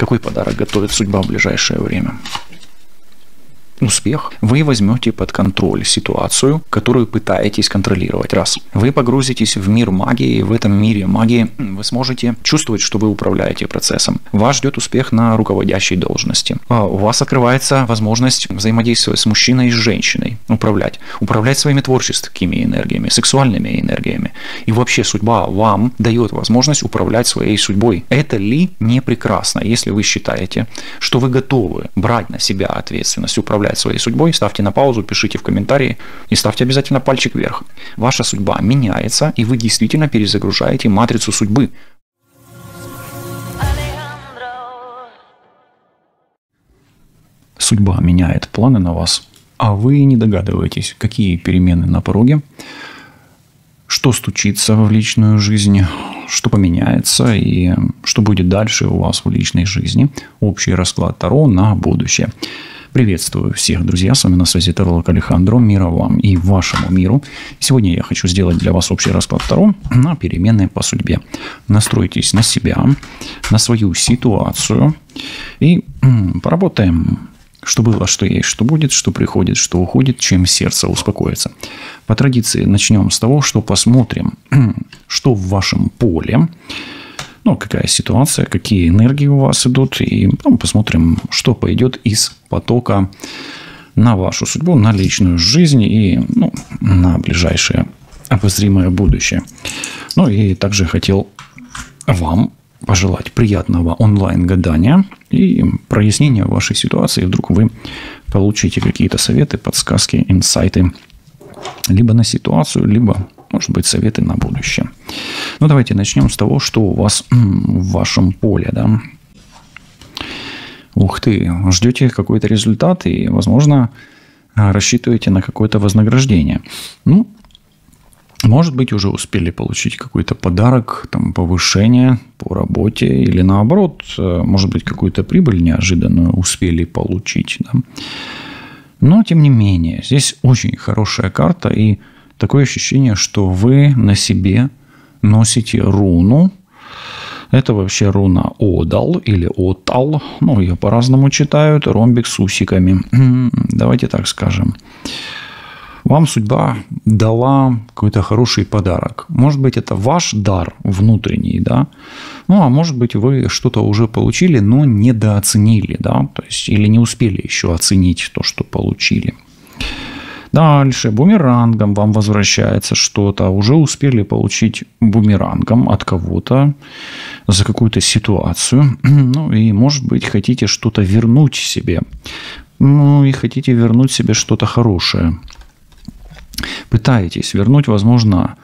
Какой подарок готовит судьба в ближайшее время? Успех. Вы возьмете под контроль ситуацию, которую пытаетесь контролировать. Раз. Вы погрузитесь в мир магии, и в этом мире магии вы сможете чувствовать, что вы управляете процессом. Вас ждет успех на руководящей должности. У вас открывается возможность взаимодействовать с мужчиной и с женщиной. Управлять своими творческими энергиями, сексуальными энергиями. И вообще судьба вам дает возможность управлять своей судьбой. Это ли не прекрасно? Если вы считаете, что вы готовы брать на себя ответственность, управлять своей судьбой, ставьте на паузу, пишите в комментарии и ставьте обязательно пальчик вверх. Ваша судьба меняется, и вы действительно перезагружаете матрицу судьбы. Судьба меняет планы на вас, а вы не догадываетесь, какие перемены на пороге, что стучится в личную жизнь, что поменяется и что будет дальше у вас в личной жизни. Общий расклад Таро на будущее. Приветствую всех, друзья, с вами на связи таролог Алехандро, мира вам и вашему миру. Сегодня я хочу сделать для вас общий расклад Таро на перемены по судьбе. Настройтесь на себя, на свою ситуацию и поработаем, что было, что есть, что будет, что приходит, что уходит, чем сердце успокоится. По традиции начнем с того, что посмотрим, что в вашем поле, какая ситуация, какие энергии у вас идут, и посмотрим, что пойдет из потока на вашу судьбу, на личную жизнь и на ближайшее обозримое будущее. И также хотел вам пожелать приятного онлайн-гадания и прояснения вашей ситуации. Вдруг вы получите какие-то советы, подсказки, инсайты либо на ситуацию, либо, может быть, советы на будущее. Давайте начнем с того, что у вас в вашем поле. Да? Ух ты, ждете какой-то результат и, возможно, рассчитываете на какое-то вознаграждение. Может быть, уже успели получить какой-то подарок, повышение по работе или наоборот, может быть, какую-то прибыль неожиданную успели получить. Да? Но, тем не менее, здесь очень хорошая карта и такое ощущение, что вы на себе носите руну. Это вообще руна Одал или Отал. Ее по-разному читают. Ромбик с усиками. Давайте так скажем. Вам судьба дала какой-то хороший подарок. Может быть, это ваш дар внутренний, да? А может быть, вы что-то уже получили, но недооценили, да? То есть, или не успели еще оценить то, что получили. Дальше бумерангом вам возвращается что-то. Уже успели получить бумерангом от кого-то за какую-то ситуацию. И, может быть, хотите что-то вернуть себе. И хотите вернуть себе что-то хорошее. Пытаетесь вернуть, возможно,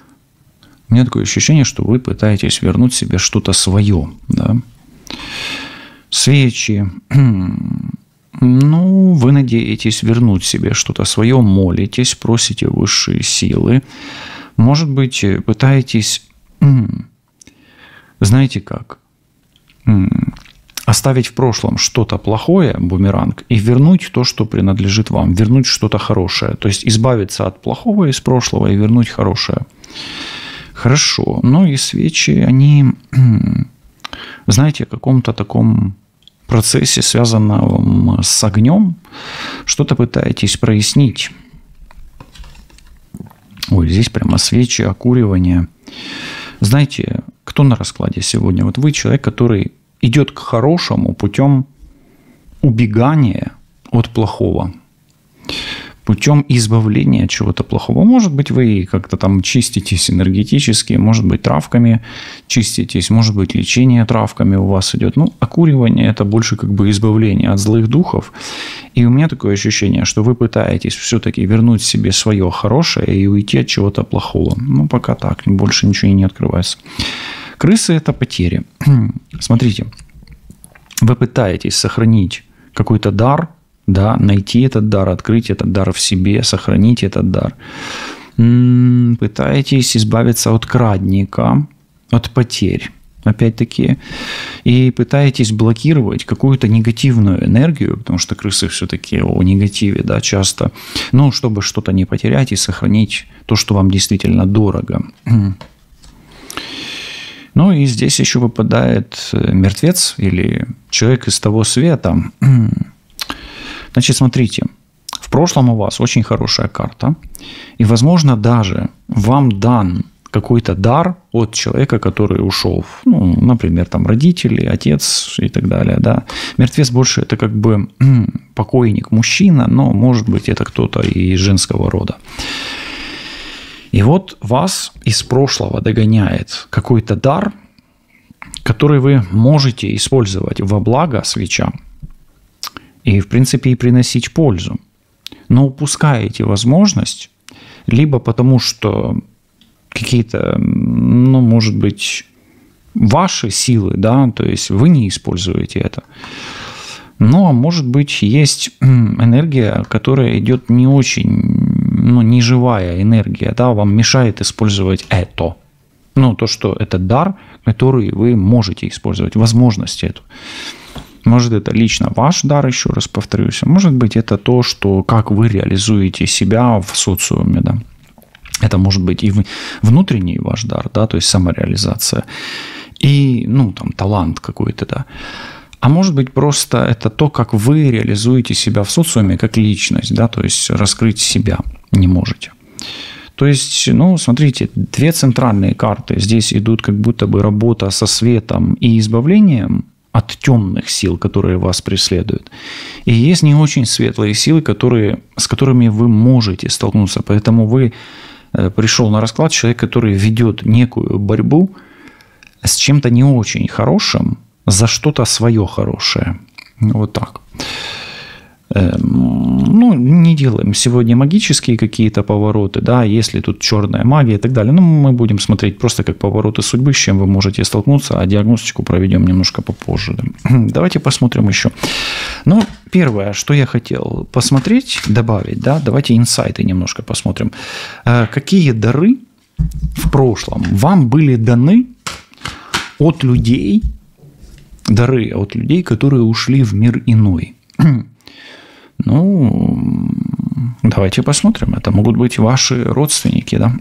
у меня такое ощущение, что вы пытаетесь вернуть себе что-то свое. Да? Свечи. Вы надеетесь вернуть себе что-то свое, молитесь, просите высшие силы. Может быть, пытаетесь, знаете как, оставить в прошлом что-то плохое, бумеранг, и вернуть то, что принадлежит вам, вернуть что-то хорошее. То есть избавиться от плохого из прошлого и вернуть хорошее. Хорошо. И свечи, они, знаете, о каком-то таком процессе, связанном с огнем, что-то пытаетесь прояснить. Здесь прямо свечи, окуривание. Знаете, кто на раскладе сегодня? Вы человек, который идет к хорошему путем убегания от плохого, путем избавления от чего-то плохого. Может быть, вы как-то чиститесь энергетически, может быть, травками чиститесь, может быть, лечение травками у вас идет. Окуривание – это больше избавление от злых духов. И у меня такое ощущение, что вы пытаетесь все-таки вернуть себе свое хорошее и уйти от чего-то плохого. Пока так, больше ничего и не открывается. Крысы – это потери. Смотрите, вы пытаетесь сохранить какой-то дар, да, найти этот дар, открыть этот дар в себе, сохранить этот дар. Пытаетесь избавиться от крадника, от потерь, опять-таки, и пытаетесь блокировать какую-то негативную энергию, потому что крысы все-таки о негативе, да, часто, чтобы что-то не потерять и сохранить то, что вам действительно дорого. Ну и здесь еще выпадает мертвец или человек из того света. Значит, смотрите, в прошлом у вас очень хорошая карта, и, возможно, даже вам дан какой-то дар от человека, который ушел, ну, например, там родители, отец и так далее, да. Мертвец больше это как бы покойник, мужчина, но, может быть, это кто-то из женского рода. И вот вас из прошлого догоняет какой-то дар, который вы можете использовать во благо свеча и, в принципе, и приносить пользу. Но упускаете возможность, либо потому что какие-то, ну, может быть, ваши силы, да, то есть вы не используете это. Но, может быть, есть энергия, которая идет не очень, ну, не живая энергия, да, вам мешает использовать это. Ну, то, что это дар, который вы можете использовать, возможность эту. Может, это лично ваш дар, еще раз повторюсь. Может быть, это то, что как вы реализуете себя в социуме, да. Это может быть и внутренний ваш дар, да, то есть самореализация, и, ну, там, талант какой-то, да. А может быть, просто это то, как вы реализуете себя в социуме как личность, да, то есть раскрыть себя не можете. То есть, ну, смотрите, две центральные карты здесь идут как будто бы работа со светом и избавлением от темных сил, которые вас преследуют. И есть не очень светлые силы, с которыми вы можете столкнуться. Поэтому пришел на расклад человек, который ведет некую борьбу с чем-то не очень хорошим за что-то свое хорошее. Вот так. Ну, не делаем сегодня магические какие-то повороты, да, если тут черная магия и так далее. Ну, мы будем смотреть просто как повороты судьбы, с чем вы можете столкнуться, а диагностику проведем немножко попозже. Да. Давайте посмотрим еще. Ну, первое, что я хотел посмотреть, добавить, да, давайте инсайты немножко посмотрим. Какие дары в прошлом вам были даны от людей, дары от людей, которые ушли в мир иной? Ну, давайте посмотрим. Это могут быть ваши родственники, да?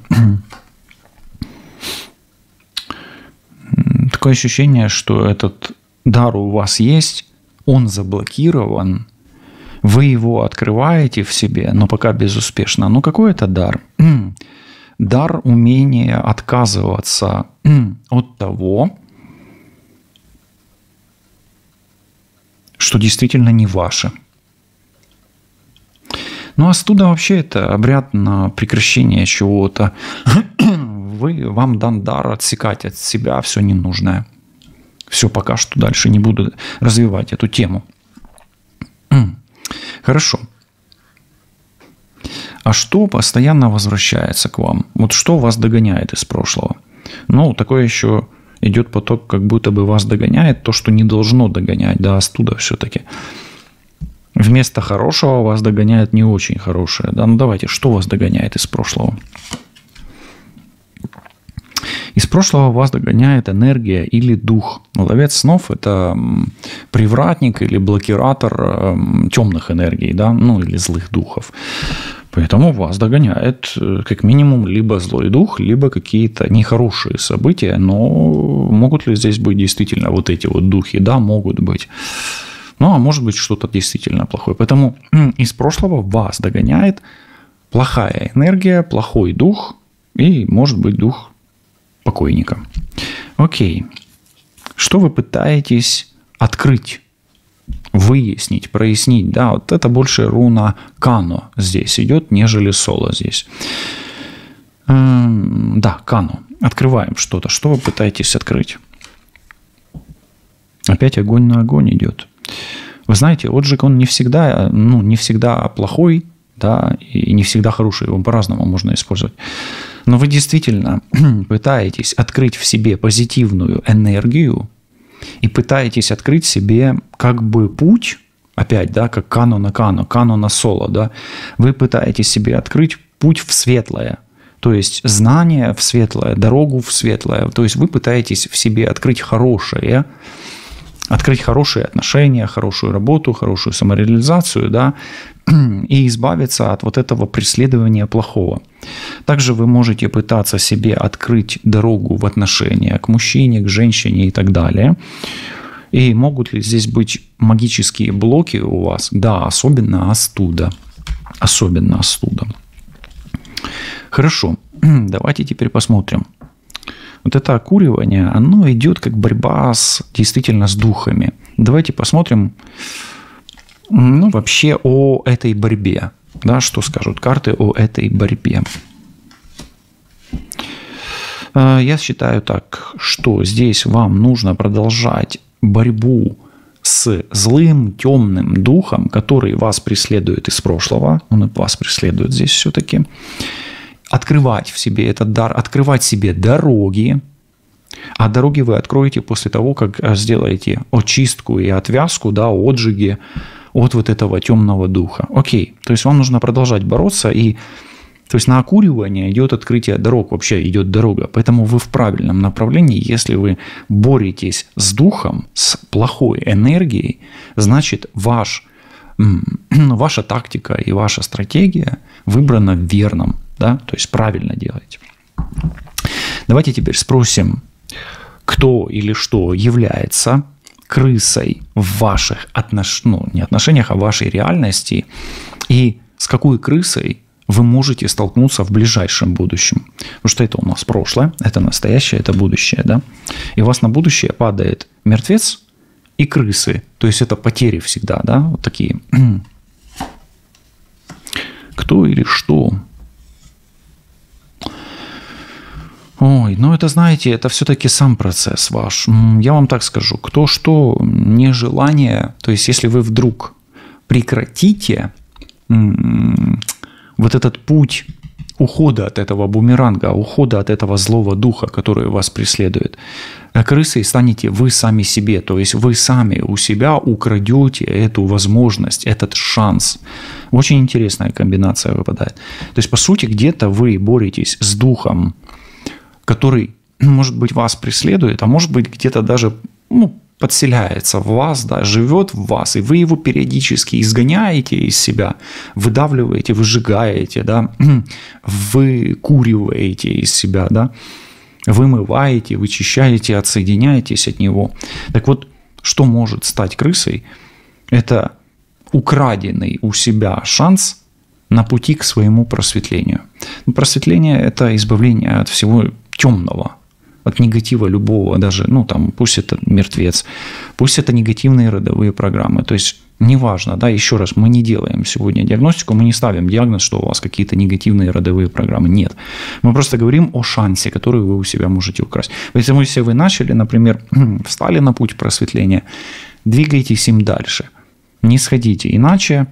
Такое ощущение, что этот дар у вас есть, он заблокирован, вы его открываете в себе, но пока безуспешно. Ну, какой это дар? Дар умения отказываться от того, что действительно не ваше. Ну, а студа вообще это обряд на прекращение чего-то. Вам дан дар отсекать от себя все ненужное. Все, пока что дальше не буду развивать эту тему. Хорошо. А что постоянно возвращается к вам? Вот что вас догоняет из прошлого? Ну, такое еще идет поток, как будто бы вас догоняет то, что не должно догонять. Да, остуда все-таки. Вместо хорошего вас догоняет не очень хорошее. Да? Ну давайте, что вас догоняет из прошлого? Из прошлого вас догоняет энергия или дух. Ловец снов – это привратник или блокиратор темных энергий, да? Ну или злых духов. Поэтому вас догоняет как минимум либо злой дух, либо какие-то нехорошие события. Но могут ли здесь быть действительно вот эти вот духи? Да, могут быть. Ну, а может быть, что-то действительно плохое. Поэтому из прошлого вас догоняет плохая энергия, плохой дух и, может быть, дух покойника. Окей. Что вы пытаетесь открыть, выяснить, прояснить? Да, вот это больше руна Кано здесь идет, нежели соло здесь. Да, Кано. Открываем что-то. Что вы пытаетесь открыть? Опять огонь на огонь идет. Вы знаете, отжиг, он не всегда плохой, да, и не всегда хороший, его по-разному можно использовать. Но вы действительно пытаетесь открыть в себе позитивную энергию и пытаетесь открыть в себе как бы путь, опять, да, как Кано на соло, да, вы пытаетесь себе открыть путь в светлое, то есть знание в светлое, дорогу в светлое, то есть вы пытаетесь в себе открыть хорошее, открыть хорошие отношения, хорошую работу, хорошую самореализацию, да, и избавиться от вот этого преследования плохого. Также вы можете пытаться себе открыть дорогу в отношения к мужчине, к женщине и так далее. И могут ли здесь быть магические блоки у вас? Да, особенно остуда. Особенно остуда. Хорошо, давайте теперь посмотрим. Вот это окуривание, оно идет как борьба действительно с духами. Давайте посмотрим, вообще о этой борьбе. Да, что скажут карты о этой борьбе. Я считаю так, что здесь вам нужно продолжать борьбу с злым, темным духом, который вас преследует из прошлого. Он вас преследует здесь все-таки. Открывать в себе этот дар, открывать себе дороги. А дороги вы откроете после того, как сделаете очистку и отвязку, да, отжиги от вот этого темного духа. Окей, то есть вам нужно продолжать бороться, и то есть на окуривание идет открытие дорог, вообще идет дорога. Поэтому вы в правильном направлении. Если вы боретесь с духом, с плохой энергией, значит ваша тактика и ваша стратегия выбрана верным, да, то есть правильно делаете. Давайте теперь спросим, кто или что является крысой в ваших не отношениях, а в вашей реальности, и с какой крысой вы можете столкнуться в ближайшем будущем. Потому что это у нас прошлое, это настоящее, это будущее. Да? И у вас на будущее падает мертвец и крысы. То есть это потери всегда. Да? Вот такие. Кто или что? Ой, это, знаете, это все-таки сам процесс ваш. Я вам так скажу. Кто что, нежелание. То есть если вы вдруг прекратите вот этот путь ухода от этого бумеранга, ухода от этого злого духа, который вас преследует, крысой станете вы сами себе. То есть вы сами у себя украдете эту возможность, этот шанс. Очень интересная комбинация выпадает. То есть, по сути, где-то вы боретесь с духом, который, может быть, вас преследует, а может быть, где-то даже подселяется в вас, да, живет в вас, и вы его периодически изгоняете из себя, выдавливаете, выжигаете, да, выкуриваете из себя, да, вымываете, вычищаете, отсоединяетесь от него. Так вот, что может стать крысой? Это украденный у себя шанс на пути к своему просветлению. Просветление – это избавление от всего темного, от негатива любого, даже, пусть это мертвец, пусть это негативные родовые программы. То есть, неважно, да, еще раз, мы не делаем сегодня диагностику, мы не ставим диагноз, что у вас какие-то негативные родовые программы. Нет. Мы просто говорим о шансе, который вы у себя можете украсть. Поэтому, если вы начали, например, встали на путь просветления, двигайтесь им дальше. Не сходите, иначе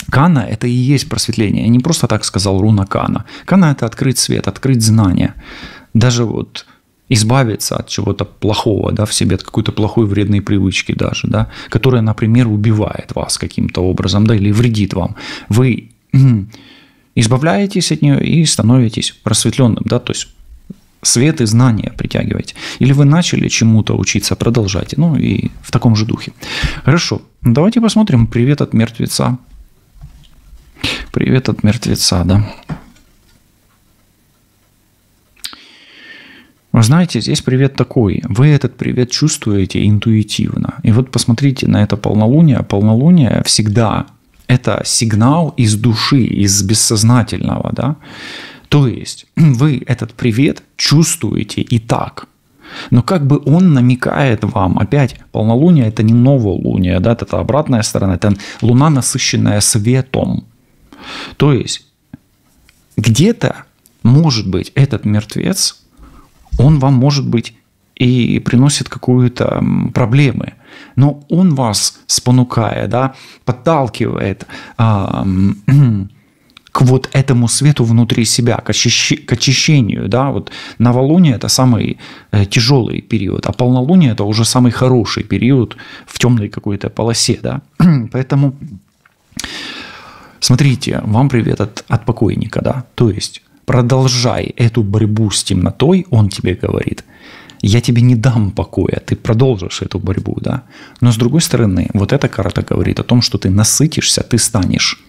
Кана – это и есть просветление. Я не просто так сказал руна Кана. Кана – это открыть свет, открыть знания. Даже избавиться от чего-то плохого, да, в себе, от какой-то плохой вредной привычки даже, да, которая, например, убивает вас каким-то образом, да, или вредит вам. Вы избавляетесь от нее и становитесь просветленным, да, то есть свет и знания притягиваете. Или вы начали чему-то учиться, продолжайте, и в таком же духе. Хорошо, давайте посмотрим привет от мертвеца. Привет от мертвеца, да. Вы знаете, здесь привет такой. Вы этот привет чувствуете интуитивно. И вот посмотрите на это полнолуние. Полнолуние всегда это сигнал из души, из бессознательного. Да? То есть вы этот привет чувствуете и так. Но как бы он намекает вам, опять, полнолуние – это не новолуние, да? Это обратная сторона, это луна, насыщенная светом. То есть где-то, может быть, этот мертвец, он вам, может быть, и приносит какую-то проблемы, но он вас спонукает, да, подталкивает к вот этому свету внутри себя, к очищению. Да? Вот новолуние – это самый тяжелый период, а полнолуние – это уже самый хороший период в темной какой-то полосе. Да? Поэтому смотрите, вам привет от покойника. Да? То есть продолжай эту борьбу с темнотой, он тебе говорит. я тебе не дам покоя, ты продолжишь эту борьбу, да. Но с другой стороны, вот эта карта говорит о том, что ты насытишься, ты станешь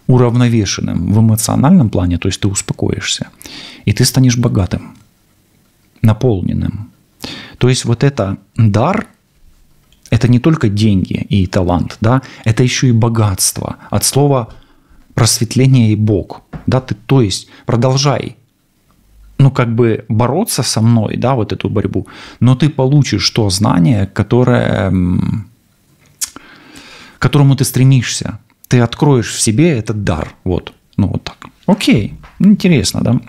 уравновешенным в эмоциональном плане, то есть ты успокоишься, и ты станешь богатым, наполненным. То есть вот это дар, это не только деньги и талант, да, это еще и богатство от слова просветление и Бог, да, ты, то есть продолжай, ну, как бы бороться со мной, да, вот эту борьбу, но ты получишь то знание, которое, к которому ты стремишься. Ты откроешь в себе этот дар. Вот. Ну, вот так. Окей. Интересно, да?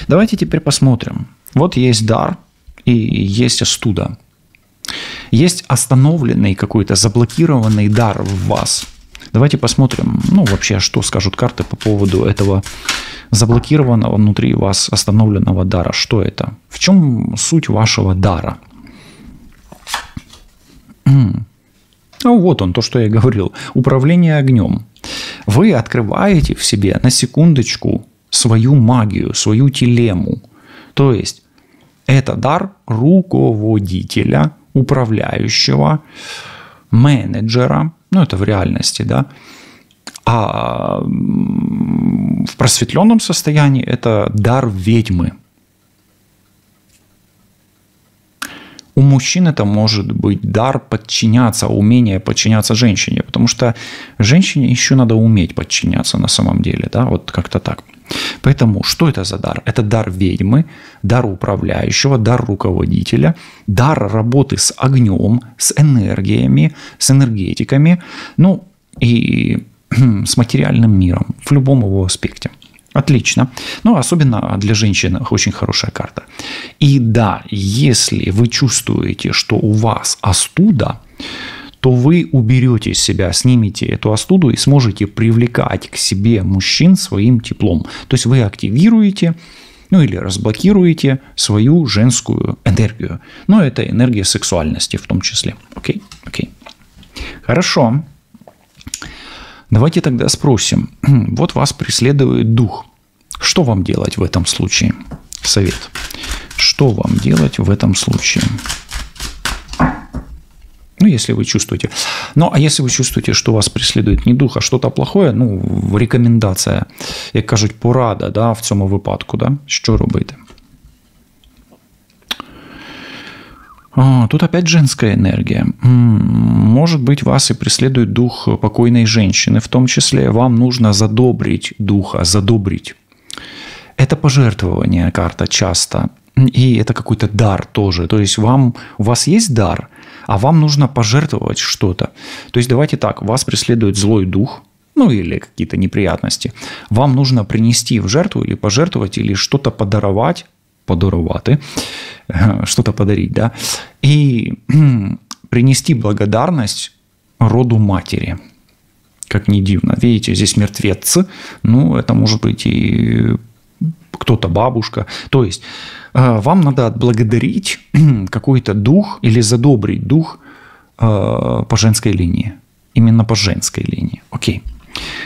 Давайте теперь посмотрим. Вот есть дар и есть остуда. Есть остановленный какой-то, заблокированный дар в вас. Давайте посмотрим, ну, вообще, что скажут карты по поводу этого заблокированного внутри вас остановленного дара. Что это? В чем суть вашего дара? Ну, вот он, то, что я говорил. Управление огнем. Вы открываете в себе на секундочку свою магию, свою телему. То есть, это дар руководителя, управляющего, менеджера. Ну, это в реальности, да. А в просветленном состоянии это дар ведьмы. У мужчин это может быть дар подчиняться, умение подчиняться женщине, потому что женщине еще надо уметь подчиняться на самом деле, да, вот как-то так. Поэтому что это за дар? Это дар ведьмы, дар управляющего, дар руководителя, дар работы с огнем, с энергиями, с энергетиками, ну и с материальным миром в любом его аспекте. Отлично. Ну, особенно для женщин очень хорошая карта. И да, если вы чувствуете, что у вас остуда, то вы уберете из себя, снимете эту остуду и сможете привлекать к себе мужчин своим теплом. То есть вы активируете, ну или разблокируете свою женскую энергию. Но это энергия сексуальности в том числе. Окей? Окей. Хорошо. Давайте тогда спросим. Вот вас преследует дух. Что вам делать в этом случае? Совет. Что вам делать в этом случае? Ну, если вы чувствуете. Ну, а если вы чувствуете, что вас преследует не дух, а что-то плохое, ну, рекомендация, як кажуть, порада, да, в цьому випадку, да, що робити? Тут опять женская энергия. Может быть, вас и преследует дух покойной женщины. В том числе вам нужно задобрить духа, задобрить. Это пожертвование карта часто. И это какой-то дар тоже. То есть у вас есть дар, а вам нужно пожертвовать что-то. То есть давайте так, вас преследует злой дух, ну или какие-то неприятности. Вам нужно принести в жертву или пожертвовать, или что-то подаровать, что-то подарить, да, и принести благодарность роду матери. Как ни дивно. Видите, здесь мертвец, ну, это может быть и кто-то бабушка. То есть вам надо отблагодарить какой-то дух или задобрить дух по женской линии. Именно по женской линии. Окей.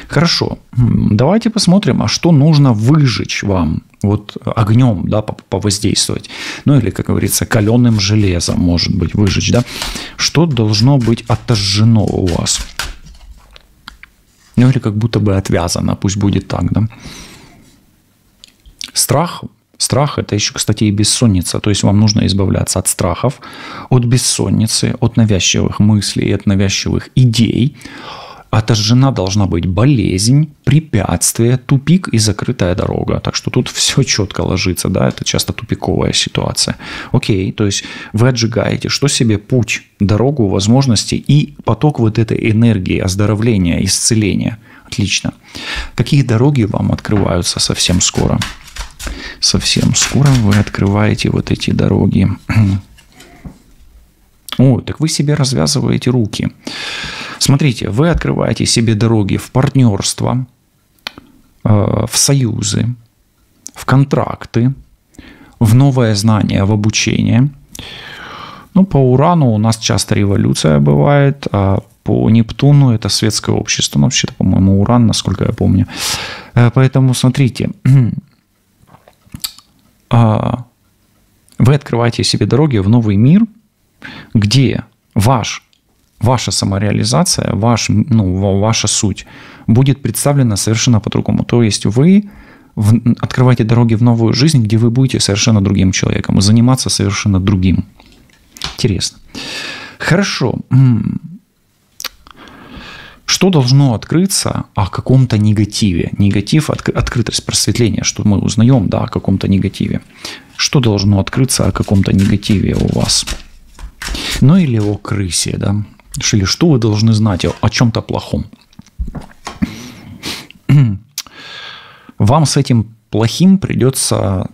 Хорошо. Давайте посмотрим, а что нужно выжечь вам вот огнем, да, повоздействовать. Ну или, как говорится, каленым железом, может быть, выжечь, да. Что должно быть отожжено у вас? Ну или как будто бы отвязано, пусть будет так, да. Страх. Страх – это еще, кстати, и бессонница. То есть вам нужно избавляться от страхов, от бессонницы, от навязчивых мыслей, от навязчивых идей. Отожжена должна быть болезнь, препятствие, тупик и закрытая дорога. Так что тут все четко ложится, да, это часто тупиковая ситуация. Окей, то есть вы отжигаете, что себе путь, дорогу, возможности и поток вот этой энергии, оздоровления, исцеления. Отлично. Какие дороги вам открываются совсем скоро? Совсем скоро вы открываете вот эти дороги. Ой, так вы себе развязываете руки. Смотрите, вы открываете себе дороги в партнерство, в союзы, в контракты, в новое знание, в обучение. Ну, по Урану у нас часто революция бывает, а по Нептуну это светское общество. Ну, вообще-то, по-моему, Уран, насколько я помню. Поэтому, смотрите, Вы открываете себе дороги в новый мир, где ваша самореализация, ваша суть будет представлена совершенно по-другому. То есть вы открываете дороги в новую жизнь, где вы будете совершенно другим человеком и заниматься совершенно другим. Интересно. Хорошо. Что должно открыться о каком-то негативе? Негатив, открытость, просветление, что мы узнаем, да, о каком-то негативе. Что должно открыться о каком-то негативе у вас? Ну или о крысе, да? Или что вы должны знать о чем-то плохом? Вам с этим плохим придется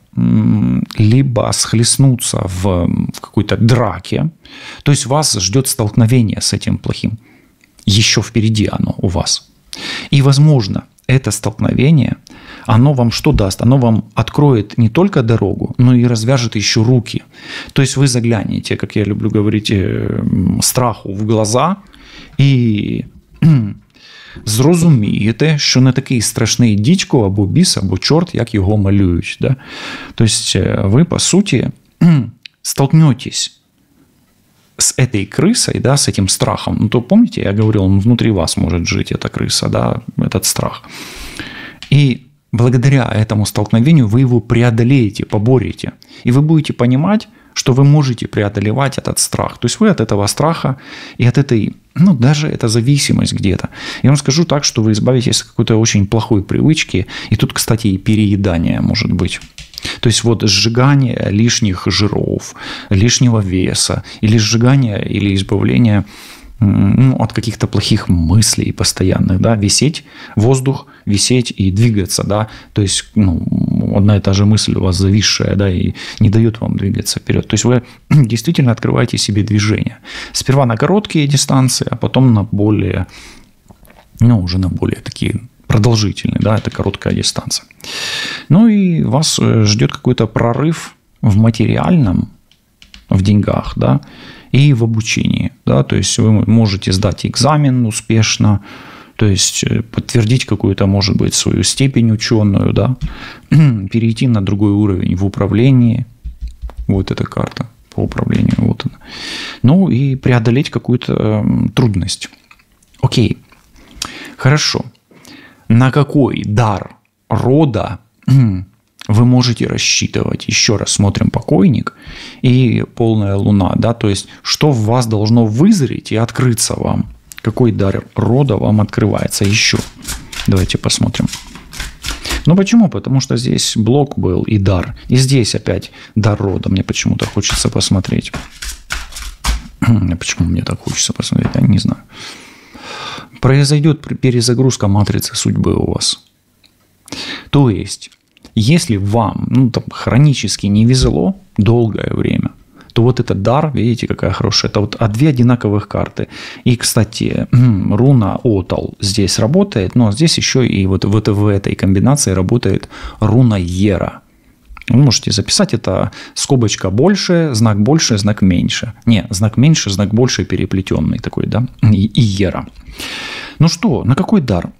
либо схлестнуться в какой-то драке, то есть вас ждет столкновение с этим плохим. Еще впереди оно у вас. И, возможно, это столкновение, оно вам что даст? Оно вам откроет не только дорогу, но и развяжет еще руки. То есть вы заглянете, как я люблю говорить, страху в глаза і зрозумієте, що не такий страшний дідько або біс, або чорт, як його малюють. Да? Тобто ви, по суті, столкнетесь с этой крысой, да, с этим страхом. Ну, то помните, я говорил, внутри вас может жить эта крыса, да, этот страх. И благодаря этому столкновению вы его преодолеете, поборете. И вы будете понимать, что вы можете преодолевать этот страх. То есть вы от этого страха и от этой, даже эта зависимость где-то. Я вам скажу так, что вы избавитесь от какой-то очень плохой привычки. И тут, кстати, и переедание может быть. То есть вот сжигание лишних жиров, лишнего веса, или сжигание, или избавление от каких-то плохих мыслей постоянных, да, висеть, воздух, висеть и двигаться, да, то есть, одна и та же мысль у вас зависшая, да, и не дает вам двигаться вперед. То есть вы действительно открываете себе движение. Сперва на короткие дистанции, а потом на более, уже на более такие продолжительные, да, это короткая дистанция. Ну и вас ждет какой-то прорыв в материальном, в деньгах, да, и в обучении, да, то есть вы можете сдать экзамен успешно, то есть подтвердить какую-то, может быть, свою степень ученую, да, перейти на другой уровень в управлении, вот эта карта по управлению, вот она, ну и преодолеть какую-то трудность. Окей, хорошо. На какой дар рода вы можете рассчитывать? Еще раз смотрим покойник и полная луна. Да? То есть, что в вас должно вызреть и открыться вам? Какой дар рода вам открывается еще? Давайте посмотрим. Почему? Потому что здесь блок был и дар. И здесь опять дар рода. Мне почему-то хочется посмотреть. Почему мне так хочется посмотреть? Я не знаю. Произойдет перезагрузка матрицы судьбы у вас. То есть, если вам хронически не везло долгое время, то вот этот дар, видите, какая хорошая, это вот две одинаковых карты. И, кстати, руна Отал здесь работает, но здесь еще и вот в этой комбинации работает руна Ера. Вы можете записать это скобочка больше, знак меньше. Не, знак меньше, знак больше переплетенный такой, да, и Ера. Ну что, на какой дар?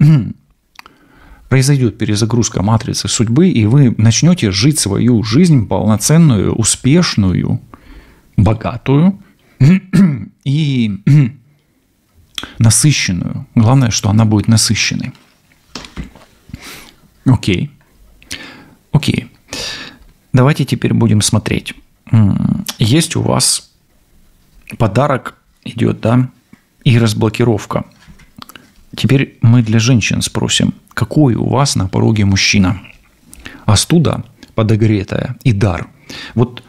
Произойдет перезагрузка матрицы судьбы, и вы начнете жить свою жизнь полноценную, успешную, богатую и насыщенную. Главное, что она будет насыщенной. Окей. Давайте теперь будем смотреть. Есть у вас подарок идет, да, и разблокировка. Теперь мы для женщин спросим, какой у вас на пороге мужчина? Остуда подогретая и дар. Вот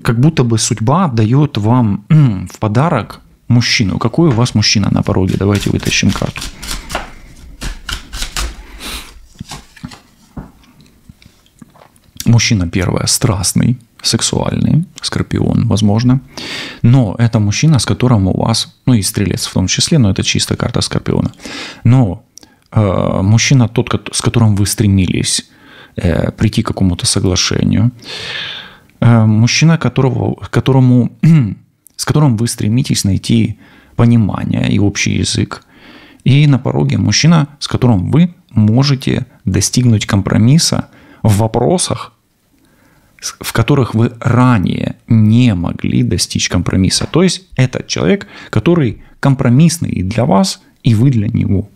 как будто бы судьба дает вам в подарок мужчину. Какой у вас мужчина на пороге? Давайте вытащим карту. Мужчина первое, страстный, сексуальный, скорпион, возможно. Но это мужчина, с которым у вас, и стрелец в том числе, но это чисто карта скорпиона. Но мужчина тот, с которым вы стремились прийти к какому-то соглашению. Мужчина, с которым вы стремитесь найти понимание и общий язык. И на пороге мужчина, с которым вы можете достигнуть компромисса в вопросах, в которых вы ранее не могли достичь компромисса. То есть это человек, который компромиссный и для вас, и вы для него.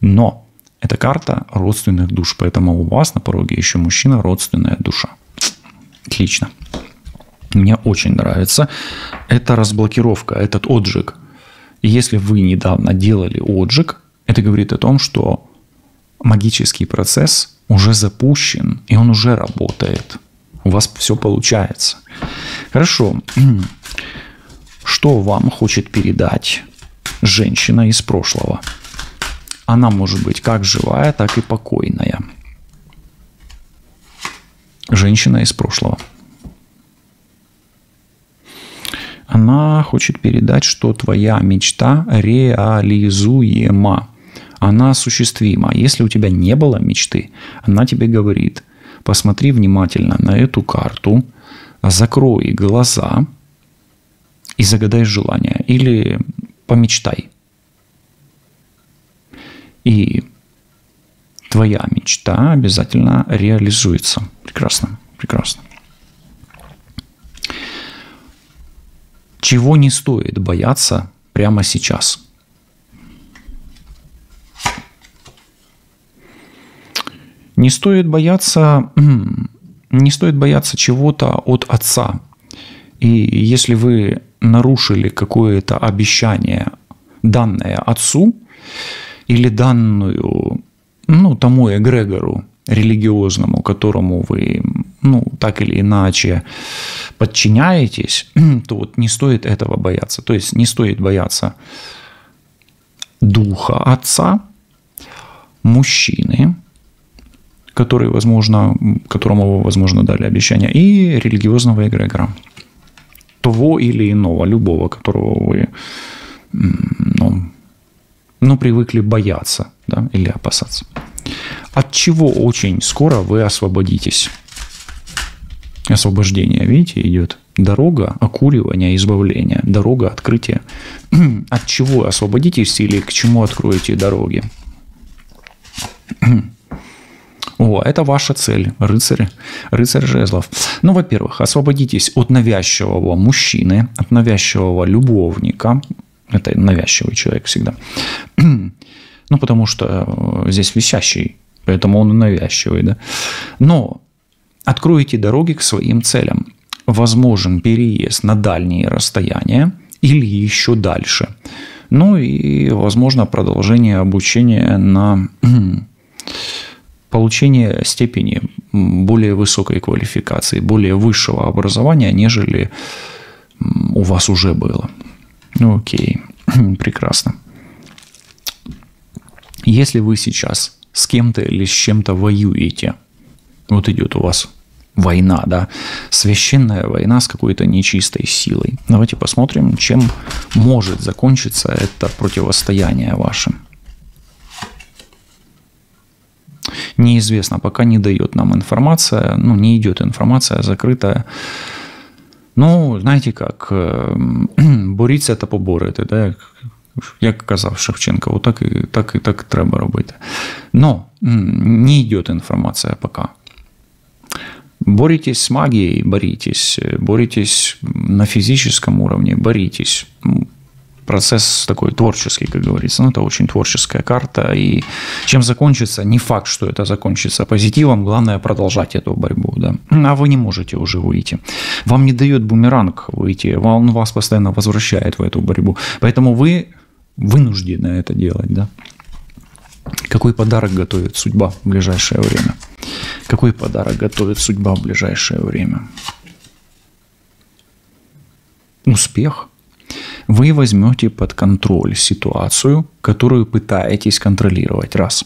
Но это карта родственных душ, поэтому у вас на пороге еще мужчина, родственная душа. Отлично. Мне очень нравится. Это разблокировка, этот отжиг. И если вы недавно делали отжиг, это говорит о том, что магический процесс уже запущен, и он уже работает. У вас все получается. Хорошо. Что вам хочет передать женщина из прошлого? Она может быть как живая, так и покойная. Женщина из прошлого. Она хочет передать, что твоя мечта реализуема. Она осуществима. Если у тебя не было мечты, она тебе говорит: посмотри внимательно на эту карту, закрой глаза и загадай желание. Или помечтай. И твоя мечта обязательно реализуется. Прекрасно, прекрасно. Чего не стоит бояться прямо сейчас? Не стоит бояться чего-то от отца. И если вы нарушили какое-то обещание, данное отцу, или данную, тому эгрегору религиозному, которому вы, так или иначе подчиняетесь, то вот не стоит этого бояться. То есть не стоит бояться духа отца, мужчины, которому вы, возможно, дали обещание, и религиозного эгрегора. Того или иного, любого, которого вы, привыкли бояться, да, или опасаться. От чего очень скоро вы освободитесь? Освобождение, видите, идет. Дорога окуривания, избавления. Дорога открытия. От чего освободитесь или к чему откроете дороги? Это ваша цель, рыцарь жезлов. Во-первых, освободитесь от навязчивого мужчины, от навязчивого любовника. Это навязчивый человек всегда. Потому что здесь висящий, поэтому он и навязчивый. Да? Но откройте дороги к своим целям. Возможен переезд на дальние расстояния или еще дальше. И, возможно, продолжение обучения на получение степени более высокой квалификации, более высшего образования, нежели у вас уже было. Окей, прекрасно. Если вы сейчас с кем-то или с чем-то воюете, вот идет у вас война, да, священная война с какой-то нечистой силой. Давайте посмотрим, чем может закончиться это противостояние ваше. Неизвестно, пока не дает нам информация, не идет информация закрытая. Знаете как, боріться та поборити, да? Як казав Шевченко, так і треба робити. Но не идет информация пока. Боритесь с магией, боритесь на физическом уровне, боритесь. Процесс такой творческий, как говорится. Это очень творческая карта. И чем закончится, не факт, что это закончится позитивом. Главное продолжать эту борьбу. Да? А вы не можете уже выйти. Вам не дает бумеранг выйти. Он вас постоянно возвращает в эту борьбу. Поэтому вы вынуждены это делать. Да? Какой подарок готовит судьба в ближайшее время? Какой подарок готовит судьба в ближайшее время? Успех. Вы возьмете под контроль ситуацию, которую пытаетесь контролировать. Раз.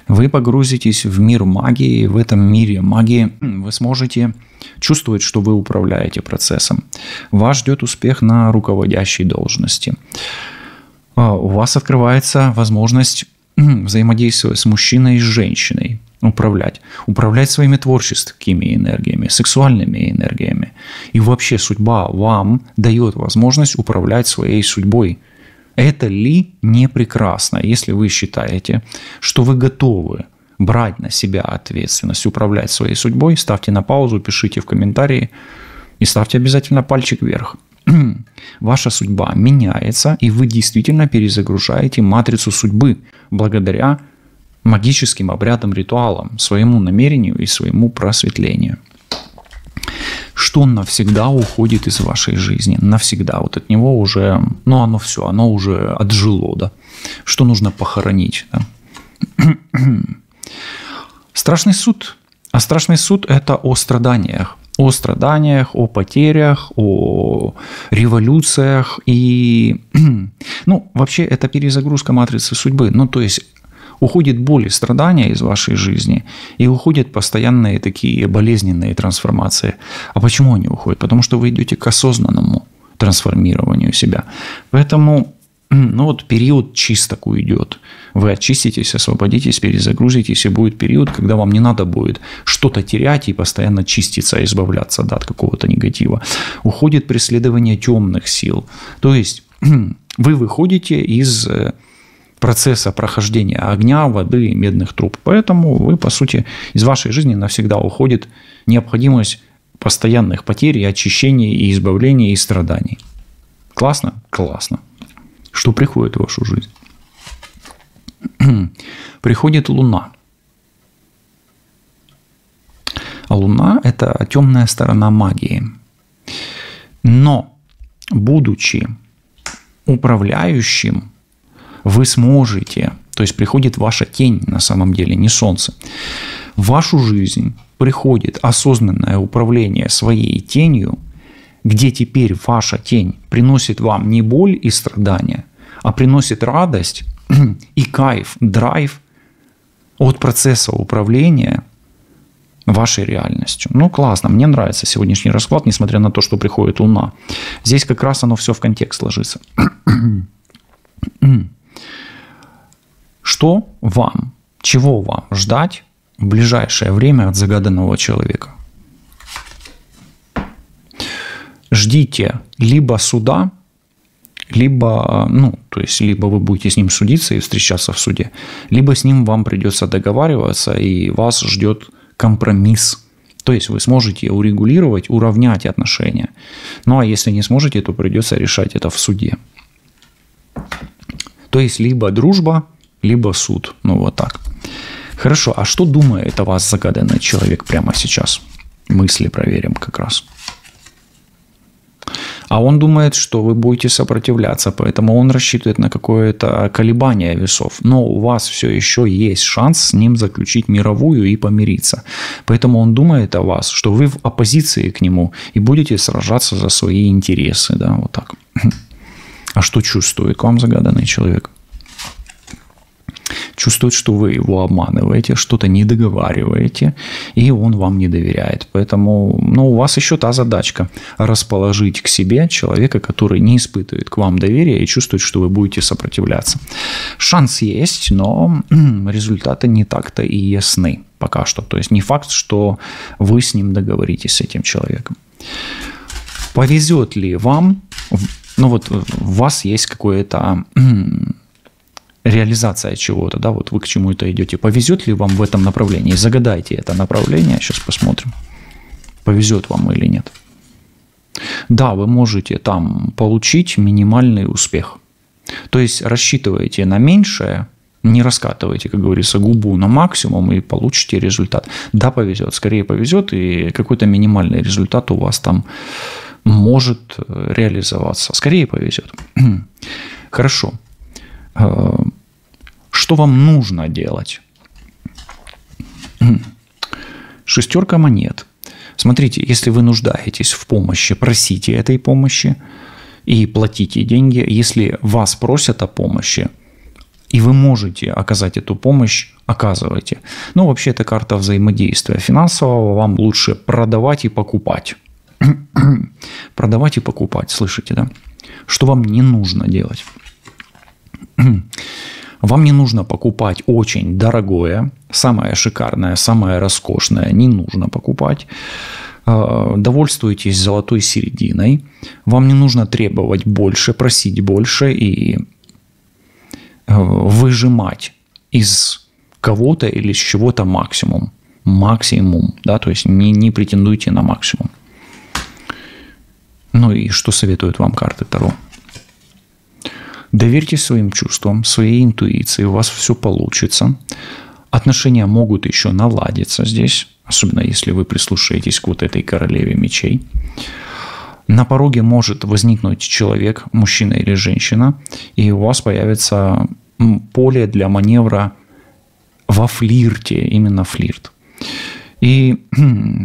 Вы погрузитесь в мир магии. В этом мире магии вы сможете чувствовать, что вы управляете процессом. Вас ждет успех на руководящей должности. У вас открывается возможность взаимодействовать с мужчиной и с женщиной. Управлять своими творческими энергиями, сексуальными энергиями. И вообще судьба вам дает возможность управлять своей судьбой. Это ли не прекрасно, если вы считаете, что вы готовы брать на себя ответственность, управлять своей судьбой, ставьте на паузу, пишите в комментарии и ставьте обязательно пальчик вверх. Ваша судьба меняется, и вы действительно перезагружаете матрицу судьбы благодаря магическим обрядам, ритуалам, своему намерению и своему просветлению. Что навсегда уходит из вашей жизни? Навсегда. Вот от него уже, оно все, оно уже отжило, да? Что нужно похоронить, да? Страшный суд. А страшный суд – это о страданиях. О страданиях, о потерях, о революциях. И, вообще, это перезагрузка матрицы судьбы. То есть, уходит боль и страдания из вашей жизни, и уходят постоянные такие болезненные трансформации. А почему они уходят? Потому что вы идете к осознанному трансформированию себя. Поэтому период чисток уйдет. Вы очиститесь, освободитесь, перезагрузитесь, и будет период, когда вам не надо будет что-то терять и постоянно чиститься, избавляться от какого-то негатива. Уходит преследование темных сил. То есть вы выходите из процесса прохождения огня, воды и медных труб. Поэтому вы, по сути, из вашей жизни навсегда уходит необходимость постоянных потерь, и очищения, и избавления, и страданий. Классно? Классно. Что приходит в вашу жизнь? Приходит Луна. А Луна – это темная сторона магии. Но, будучи управляющим, вы сможете, то есть приходит ваша тень на самом деле, не Солнце. В вашу жизнь приходит осознанное управление своей тенью, где теперь ваша тень приносит вам не боль и страдания, а приносит радость и кайф, драйв от процесса управления вашей реальностью. Классно, мне нравится сегодняшний расклад, несмотря на то, что приходит Луна. Здесь как раз оно все в контекст ложится. Чего вам ждать в ближайшее время от загаданного человека? Ждите либо суда, либо вы будете с ним судиться и встречаться в суде, либо с ним вам придется договариваться, и вас ждет компромисс. То есть вы сможете урегулировать, уравнять отношения. А если не сможете, то придется решать это в суде. То есть либо дружба, либо суд. Вот так. Хорошо, а что думает о вас загаданный человек прямо сейчас? Мысли проверим как раз. А он думает, что вы будете сопротивляться, поэтому он рассчитывает на какое-то колебание весов. Но у вас все еще есть шанс с ним заключить мировую и помириться. Поэтому он думает о вас, что вы в оппозиции к нему и будете сражаться за свои интересы. Да, вот так. А что чувствует к вам загаданный человек? Чувствует, что вы его обманываете, что-то не договариваете, и он вам не доверяет. Поэтому у вас еще та задачка – расположить к себе человека, который не испытывает к вам доверия и чувствует, что вы будете сопротивляться. Шанс есть, но результаты не так-то и ясны пока что. То есть не факт, что вы с ним договоритесь, с этим человеком. Повезет ли вам? У вас есть какое-то реализация чего-то, да, вы к чему-то идете. Повезет ли вам в этом направлении? Загадайте это направление, сейчас посмотрим, повезет вам или нет. Да, вы можете там получить минимальный успех. То есть рассчитываете на меньшее, не раскатывайте, как говорится, губу на максимум и получите результат. Да, повезет, скорее повезет, и какой-то минимальный результат у вас там может реализоваться. Скорее повезет. Хорошо. Что вам нужно делать? Шестерка монет. Смотрите, если вы нуждаетесь в помощи, просите этой помощи и платите деньги. Если вас просят о помощи, и вы можете оказать эту помощь, оказывайте. Вообще, это карта взаимодействия финансового. Вам лучше продавать и покупать. Продавать и покупать, слышите, да? Что вам не нужно делать? Вам не нужно покупать очень дорогое, самое шикарное, самое роскошное не нужно покупать. Довольствуйтесь золотой серединой. Вам не нужно требовать больше, просить больше и выжимать из кого-то или с чего-то максимум. Максимум, да, то есть не претендуйте на максимум. Ну и что советуют вам карты Таро? Доверьтесь своим чувствам, своей интуиции, у вас все получится. Отношения могут еще наладиться здесь, особенно если вы прислушаетесь к вот этой королеве мечей. На пороге может возникнуть человек, мужчина или женщина, и у вас появится поле для маневра во флирте, именно флирт. И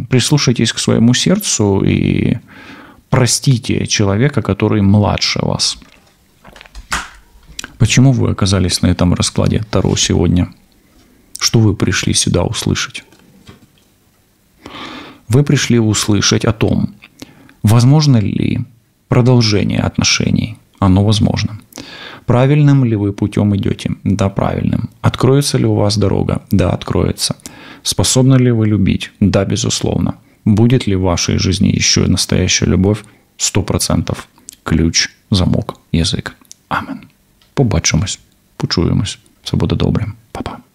прислушайтесь к своему сердцу и простите человека, который младше вас. Почему вы оказались на этом раскладе Таро сегодня? Что вы пришли сюда услышать? Вы пришли услышать о том, возможно ли продолжение отношений. Оно возможно. Правильным ли вы путем идете? Да, правильным. Откроется ли у вас дорога? Да, откроется. Способны ли вы любить? Да, безусловно. Будет ли в вашей жизни еще настоящая любовь? 100%. Ключ, замок, язик. Амен. Побачимось, почуємось. Все буде добре. Па-па.